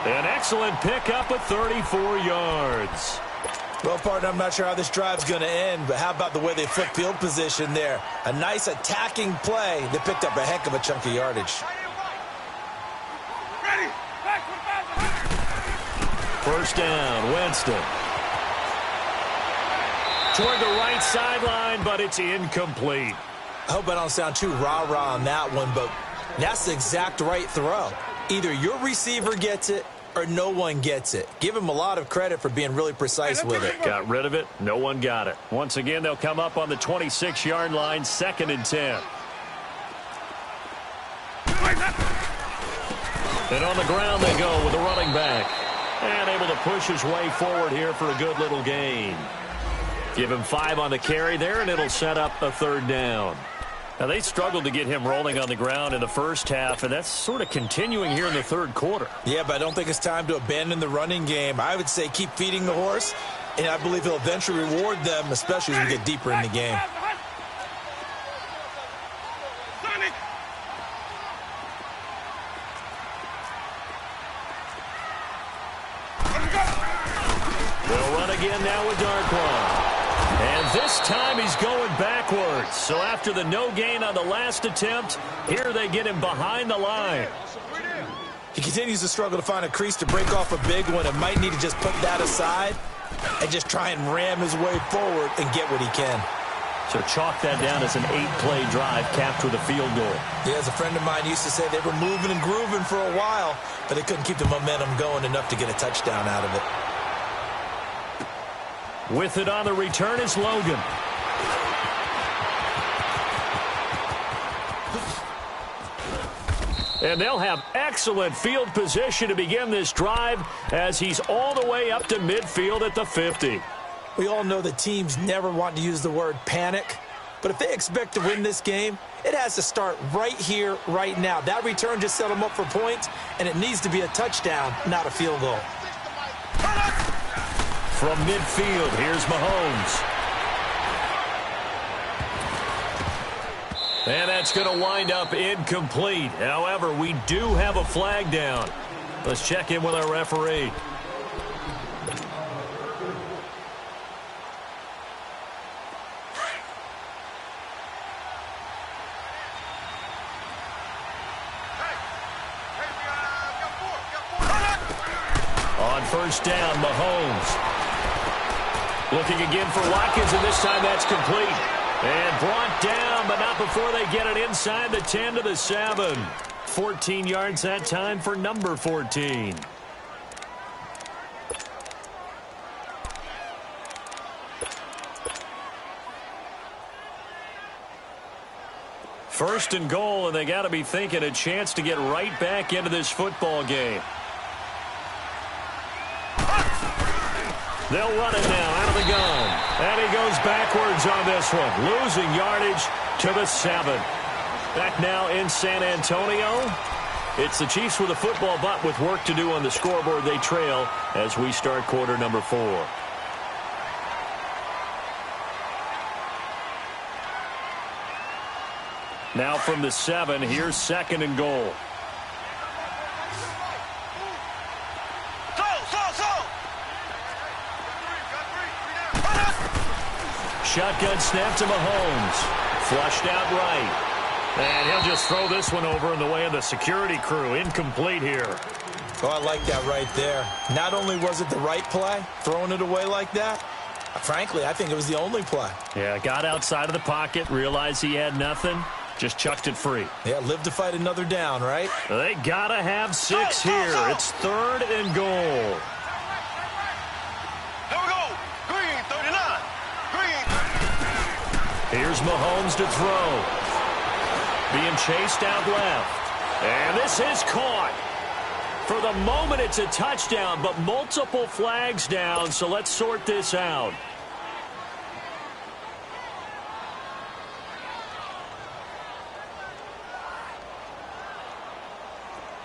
An excellent pickup of 34 yards. Well, partner, I'm not sure how this drive's going to end, but how about the way they flip field position there? A nice attacking play. They picked up a heck of a chunk of yardage. Ready. Back. 1st down, Winston. Toward the right sideline, but it's incomplete. I hope I don't sound too rah-rah on that one, but that's the exact right throw. Either your receiver gets it or no one gets it. Give him a lot of credit for being really precise with it. Got rid of it. No one got it. Once again, they'll come up on the 26-yard line, 2nd and 10. And on the ground they go with the running back. And able to push his way forward here for a good little gain. Give him 5 on the carry there, and it'll set up a 3rd down. Now, they struggled to get him rolling on the ground in the first half, and that's sort of continuing here in the 3rd quarter. Yeah, but I don't think it's time to abandon the running game. I would say keep feeding the horse, and I believe he'll eventually reward them, especially as we get deeper in the game. They'll run again now with Darkwa. And this time he's going backwards. backwards. So after the no gain on the last attempt, here they get him behind the line. He continues to struggle to find a crease to break off a big one and might need to just put that aside and just try and ram his way forward and get what he can. So chalk that down as an 8-play drive capped with a field goal. Yeah, as a friend of mine used to say, they were moving and grooving for a while, but they couldn't keep the momentum going enough to get a touchdown out of it. With it on the return is Logan. And they'll have excellent field position to begin this drive as he's all the way up to midfield at the 50. We all know that teams never want to use the word panic, but if they expect to win this game, it has to start right here, right now. That return just set them up for points, and it needs to be a touchdown, not a field goal. From midfield, here's Mahomes. And that's going to wind up incomplete. However, we do have a flag down. Let's check in with our referee. On first down, Mahomes. Looking again for Watkins, and this time that's complete. And brought down, but not before they get it inside the 10 to the 7. 14 yards that time for number 14. First and goal, and they got to be thinking a chance to get right back into this football game. They'll run it now out of the gun. And he goes backwards on this one, losing yardage to the 7. Back now in San Antonio. It's the Chiefs with a football, but with work to do on the scoreboard. They trail as we start quarter number 4. Now from the 7, here's second and goal. Shotgun snap to Mahomes. Flushed out right. And he'll just throw this one over in the way of the security crew. Incomplete here. Oh, I like that right there. Not only was it the right play, throwing it away like that, frankly, I think it was the only play. Yeah, got outside of the pocket, realized he had nothing, just chucked it free. Yeah, live to fight another down, right? They got to have 6 here. It's third and goal. Here's Mahomes to throw. Being chased out left. And this is caught. For the moment, it's a touchdown, but multiple flags down, so let's sort this out.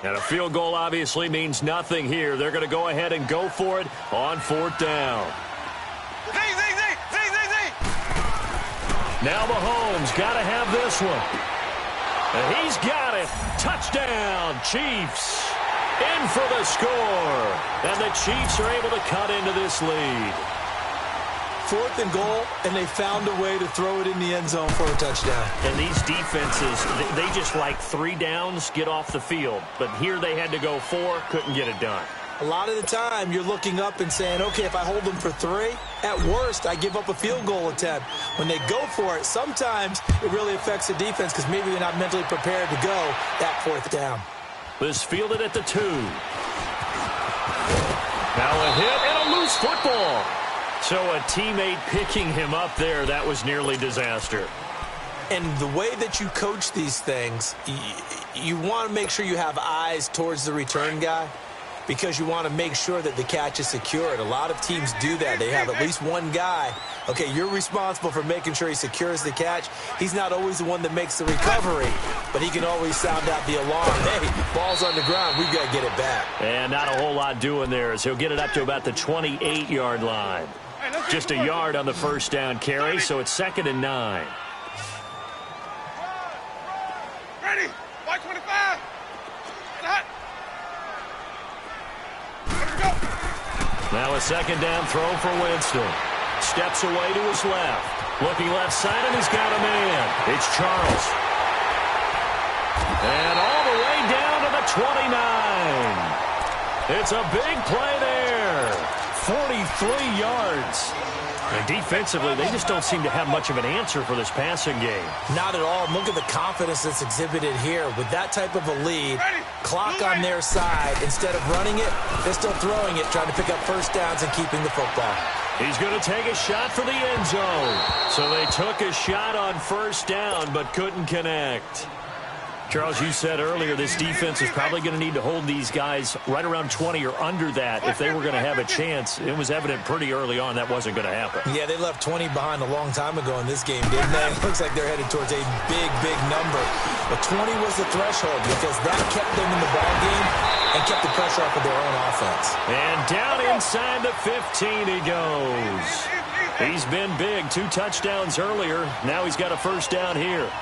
And a field goal obviously means nothing here. They're going to go ahead and go for it on fourth down. Now Mahomes got to have this one. And he's got it. Touchdown, Chiefs. In for the score. And the Chiefs are able to cut into this lead. Fourth and goal, and they found a way to throw it in the end zone for a touchdown. And these defenses, they just like 3 downs, get off the field. But here they had to go 4, couldn't get it done. A lot of the time, you're looking up and saying, okay, if I hold them for 3, at worst, I give up a field goal attempt. When they go for it, sometimes it really affects the defense because maybe they're not mentally prepared to go that fourth down. This fielded at the 2. Now a hit and a loose football. So a teammate picking him up there, that was nearly disaster. And the way that you coach these things, you want to make sure you have eyes towards the return guy, because you want to make sure that the catch is secured. A lot of teams do that. They have at least one guy. Okay, you're responsible for making sure he secures the catch. He's not always the one that makes the recovery, but he can always sound out the alarm. Hey, ball's on the ground. We've got to get it back. And not a whole lot doing there as he'll get it up to about the 28-yard line. Just a yard on the first down carry, so it's 2nd and 9. Ready? White 25. Hot. Now a 2nd down throw for Winston. Steps away to his left. Looking left side, and he's got a man. It's Charles. And all the way down to the 29. It's a big play there. 43 yards. And defensively, they just don't seem to have much of an answer for this passing game. Not at all. Look at the confidence that's exhibited here. With that type of a lead, clock on their side, instead of running it, they're still throwing it, trying to pick up first downs and keeping the football. He's going to take a shot for the end zone. So they took a shot on first down, but couldn't connect. Charles, you said earlier this defense is probably going to need to hold these guys right around 20 or under that if they were going to have a chance. It was evident pretty early on that wasn't going to happen. Yeah, they left 20 behind a long time ago in this game, didn't they? It looks like they're headed towards a big, big number. But 20 was the threshold because that kept them in the ball game and kept the pressure off of their own offense. And down inside the 15 he goes. He's been big. 2 touchdowns earlier. Now he's got a first down here.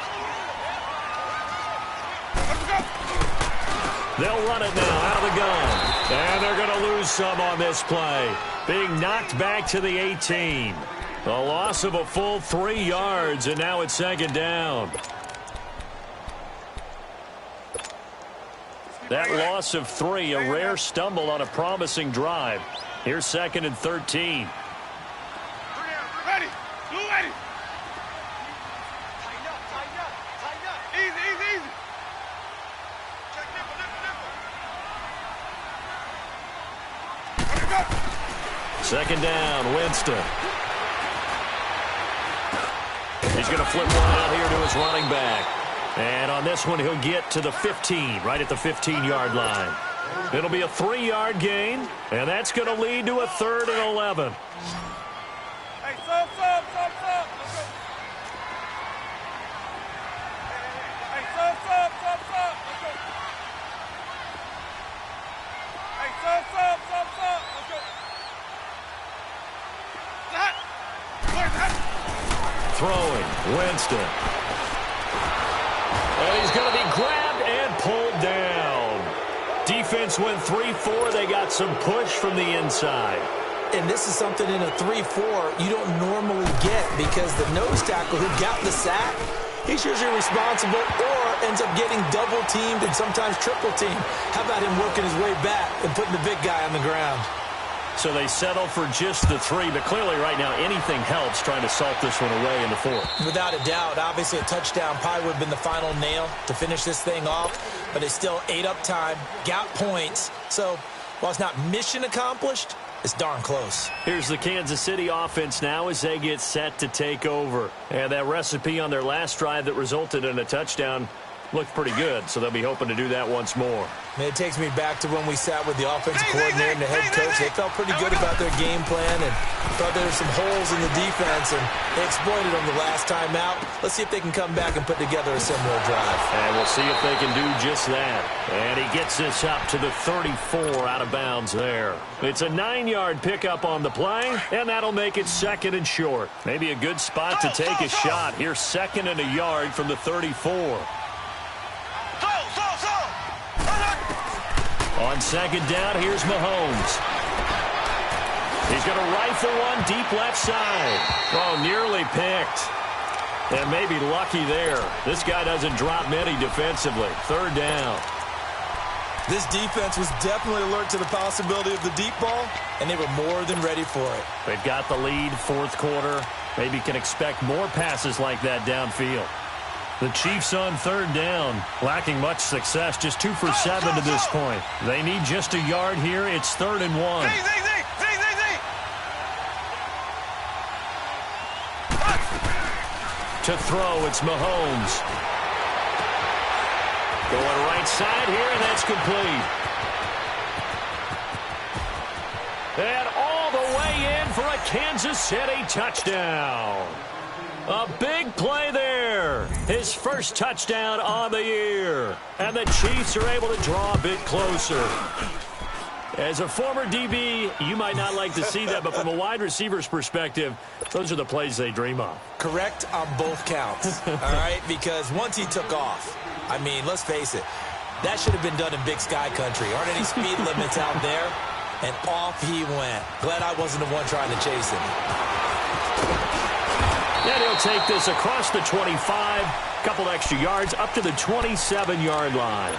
They'll run it now out of the gun. And they're going to lose some on this play. Being knocked back to the 18. A loss of a full 3 yards, and now it's second down. That loss of 3, a rare stumble on a promising drive. Here's second and 13. Ready. Blue ready. Tighten up. Easy. Check nipple. Second down, Winston. He's going to flip one out here to his running back. And on this one, he'll get to the 15, right at the 15-yard line. It'll be a 3-yard gain, and that's going to lead to a 3rd and 11. Hey, sub. Let's go. Hey, sub. Let's go. Hey, sub. Let's go. Throwing, Winston. And he's going to be grabbed and pulled down. Defense went 3-4. They got some push from the inside. And this is something in a 3-4 you don't normally get because the nose tackle who got the sack, he's usually responsible or ends up getting double-teamed and sometimes triple-teamed. How about him working his way back and putting the big guy on the ground? So they settle for just the 3, but clearly right now anything helps trying to salt this one away in the 4th. Without a doubt, obviously a touchdown probably would have been the final nail to finish this thing off, but it still ate up time, got points. So while it's not mission accomplished, it's darn close. Here's the Kansas City offense now as they get set to take over. And that recipe on their last drive that resulted in a touchdown looked pretty good, so they'll be hoping to do that once more. It takes me back to when we sat with the offensive coordinator and the head coach. They felt pretty good about their game plan and thought there were some holes in the defense, and they exploited them the last time out. Let's see if they can come back and put together a similar drive. And we'll see if they can do just that. And he gets this up to the 34 out of bounds there. It's a 9-yard pickup on the play, and that'll make it 2nd and short. Maybe a good spot to take a shot. Here's 2nd and a yard from the 34. On second down, here's Mahomes. He's going to rifle one deep left side. Oh, nearly picked. And maybe lucky there. This guy doesn't drop many defensively. 3rd down. This defense was definitely alert to the possibility of the deep ball, and they were more than ready for it. They've got the lead, 4th quarter. Maybe can expect more passes like that downfield. The Chiefs on 3rd down, lacking much success, just 2 for 7 to this point. They need just a yard here. It's 3rd and 1. To throw, it's Mahomes. Going right side here, and that's complete. And all the way in for a Kansas City touchdown. A big play there. His first touchdown on the year. And the Chiefs are able to draw a bit closer. As a former DB, you might not like to see that, but from a wide receiver's perspective, those are the plays they dream of. Correct on both counts, all right? Because once he took off, I mean, let's face it, that should have been done in Big Sky Country. Aren't any speed limits out there? And off he went. Glad I wasn't the one trying to chase him. And he'll take this across the 25, couple extra yards, up to the 27-yard line.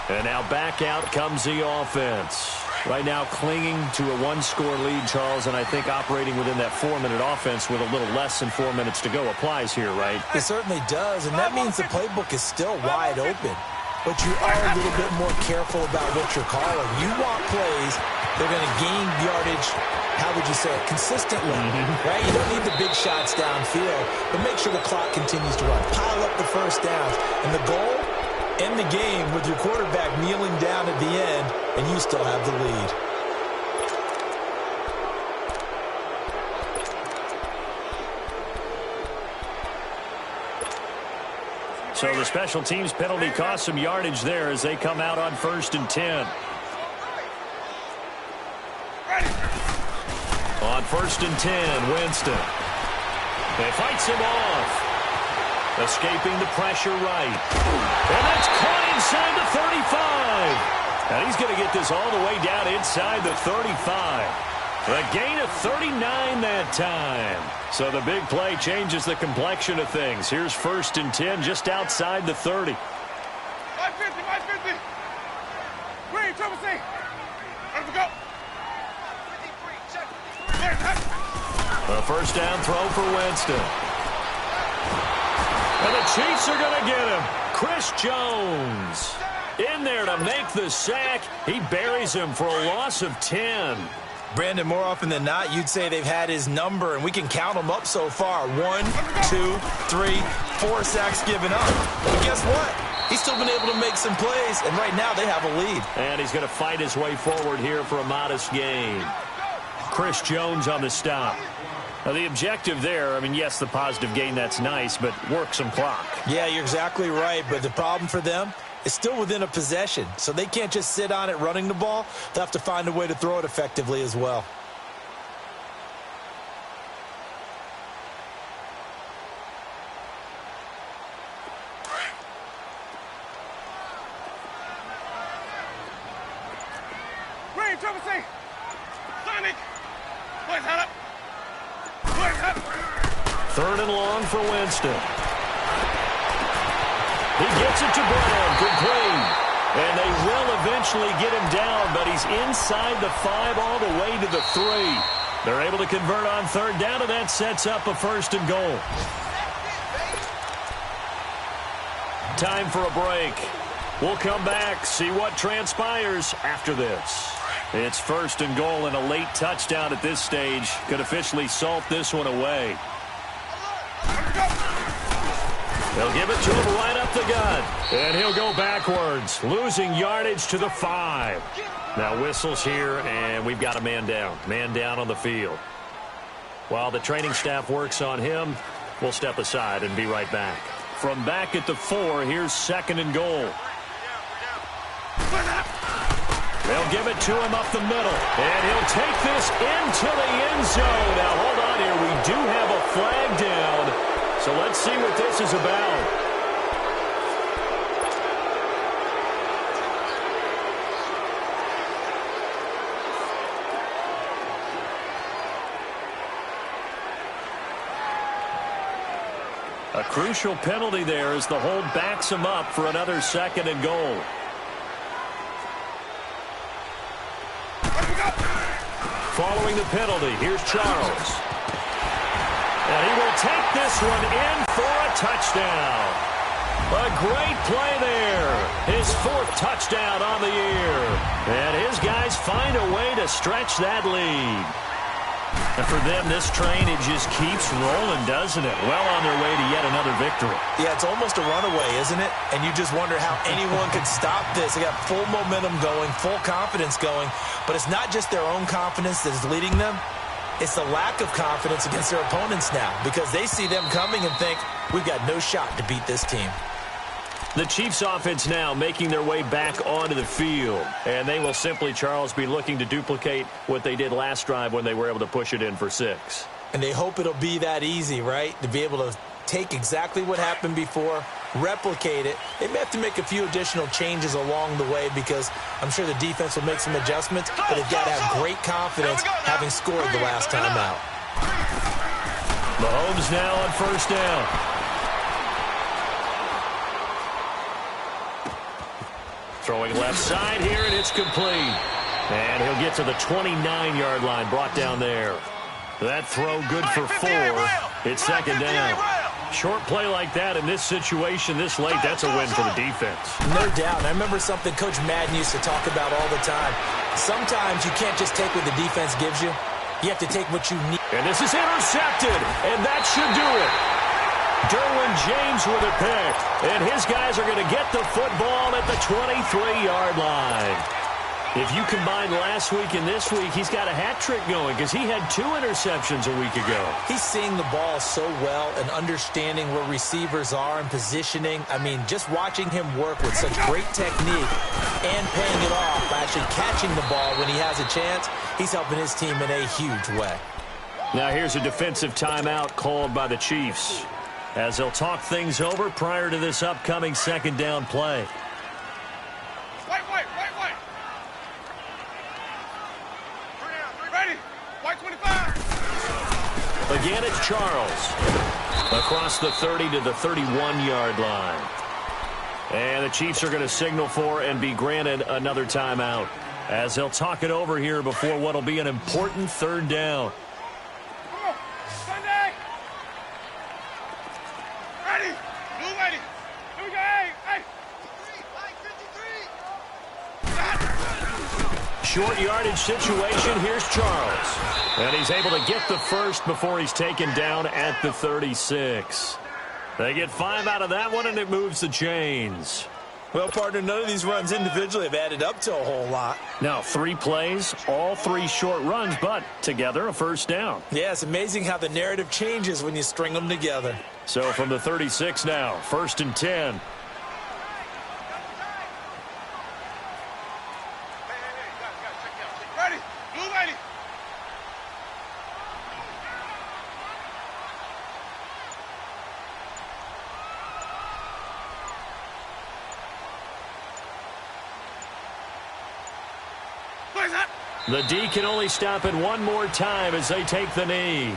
And now back out comes the offense. Right now clinging to a one-score lead, Charles, and I think operating within that 4-minute offense with a little less than 4 minutes to go applies here, right? It certainly does, and that means the playbook is still wide open. But you are a little bit more careful about what you're calling. You want plays that are going to gain yardage, how would you say it, consistently, right? You don't need the big shots downfield, but make sure the clock continues to run. Pile up the first downs. And the goal? End the game with your quarterback kneeling down at the end, and you still have the lead. So the special teams penalty cost some yardage there as they come out on 1st and 10. On 1st and 10, Winston. They fights him off. Escaping the pressure right. And that's caught inside the 35. And he's going to get this all the way down inside the 35. A gain of 39 that time. So the big play changes the complexion of things. Here's 1st and 10 just outside the 30. 550. Green, Triple C. Let's go. A first down throw for Winston. And the Chiefs are going to get him. Chris Jones in there to make the sack. He buries him for a loss of 10. Brandon, more often than not, you'd say they've had his number, and we can count them up so far. 1, 2, 3, 4 sacks given up. But guess what? He's still been able to make some plays, and right now they have a lead. And he's going to fight his way forward here for a modest gain. Chris Jones on the stop. Now, the objective there, I mean, yes, the positive gain, that's nice, but work some clock. Yeah, you're exactly right, but the problem for them is still within a possession, so they can't just sit on it running the ball. They'll have to find a way to throw it effectively as well. Green, Triple C. Sonic. Boys, head up. 3rd and long for Winston. He gets it to Brown, complete. And they will eventually get him down, but he's inside the 5 all the way to the 3. They're able to convert on 3rd down, and that sets up a 1st and goal. Time for a break. We'll come back, see what transpires after this. It's 1st and goal, and a late touchdown at this stage could officially salt this one away. They'll give it to him right up the gut. And he'll go backwards, losing yardage to the 5. Now whistles here, and we've got a man down. Man down on the field. While the training staff works on him, we'll step aside and be right back. From back at the 4, here's 2nd and goal. They'll give it to him up the middle. And he'll take this into the end zone. Now, hold on here. We do have a flag down. So let's see what this is about. A crucial penalty there as the hold backs him up for another 2nd and goal. Following the penalty, here's Charles. And he will take this one in for a touchdown. A great play there. His 4th touchdown on the year. And his guys find a way to stretch that lead. And for them, this train, it just keeps rolling, doesn't it? Well on their way to yet another victory. Yeah, it's almost a runaway, isn't it? And you just wonder how anyone could stop this. They got full momentum going, full confidence going. But it's not just their own confidence that is leading them. It's the lack of confidence against their opponents now because they see them coming and think, we've got no shot to beat this team. The Chiefs offense now making their way back onto the field. And they will simply, Charles, be looking to duplicate what they did last drive when they were able to push it in for 6. And they hope it'll be that easy, right? To be able to take exactly what happened before, replicate it. They may have to make a few additional changes along the way because I'm sure the defense will make some adjustments, but they've got to have great confidence having scored the last time out. Mahomes now on first down. Throwing left side here, and it's complete. And he'll get to the 29-yard line, brought down there. That throw good for 4. It's second down. Short play like that in this situation this late, that's a win for the defense. No doubt. And I remember something Coach Madden used to talk about all the time. Sometimes you can't just take what the defense gives you. You have to take what you need. And this is intercepted, and that should do it. Derwin James with a pick, and his guys are going to get the football at the 23-yard line. If you combine last week and this week, he's got a hat trick going because he had 2 interceptions a week ago. He's seeing the ball so well and understanding where receivers are and positioning. I mean, just watching him work with such great technique and paying it off by actually catching the ball when he has a chance, he's helping his team in a huge way. Now here's a defensive timeout called by the Chiefs as they'll talk things over prior to this upcoming second down play. White. Ready? White 25. Again, it's Charles. Across the 30 to the 31-yard line. And the Chiefs are going to signal for and be granted another timeout as they'll talk it over here before what will be an important third down. Come on. Sunday. Ready. Blue ready. Here we go. Hey. Short yardage situation. Here's Charles. And he's able to get the first before he's taken down at the 36. They get 5 out of that one, and it moves the chains. Well, partner, none of these runs individually have added up to a whole lot. Now, 3 plays, all 3 short runs, but together a first down. Yeah, it's amazing how the narrative changes when you string them together. So from the 36 now, 1st and 10. Ready. Blue ready. The D can only stop it one more time as they take the knee.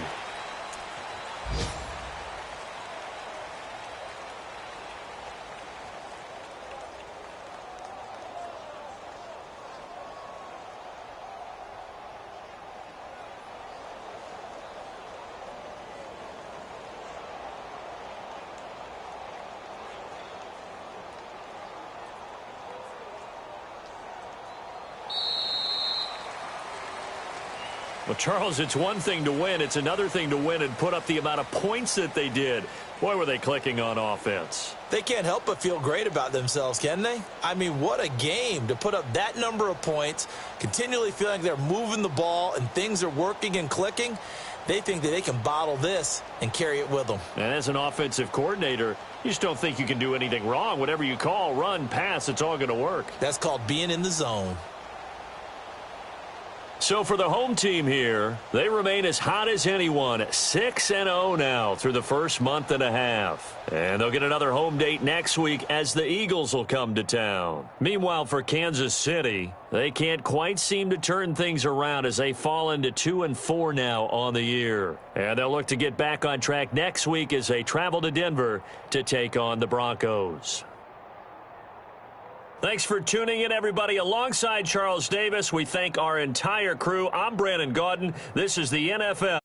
Well, Charles, it's one thing to win. It's another thing to win and put up the amount of points that they did. Boy, were they clicking on offense. They can't help but feel great about themselves, can they? I mean, what a game to put up that number of points, continually feeling like they're moving the ball and things are working and clicking. They think that they can bottle this and carry it with them. And as an offensive coordinator, you just don't think you can do anything wrong. Whatever you call, run, pass, it's all going to work. That's called being in the zone. So for the home team here, they remain as hot as anyone, 6-0 now through the first month and a half. And they'll get another home date next week as the Eagles will come to town. Meanwhile, for Kansas City, they can't quite seem to turn things around as they fall into 2-4 now on the year. And they'll look to get back on track next week as they travel to Denver to take on the Broncos. Thanks for tuning in, everybody. Alongside Charles Davis, we thank our entire crew. I'm Brandon Gaudin. This is the NFL.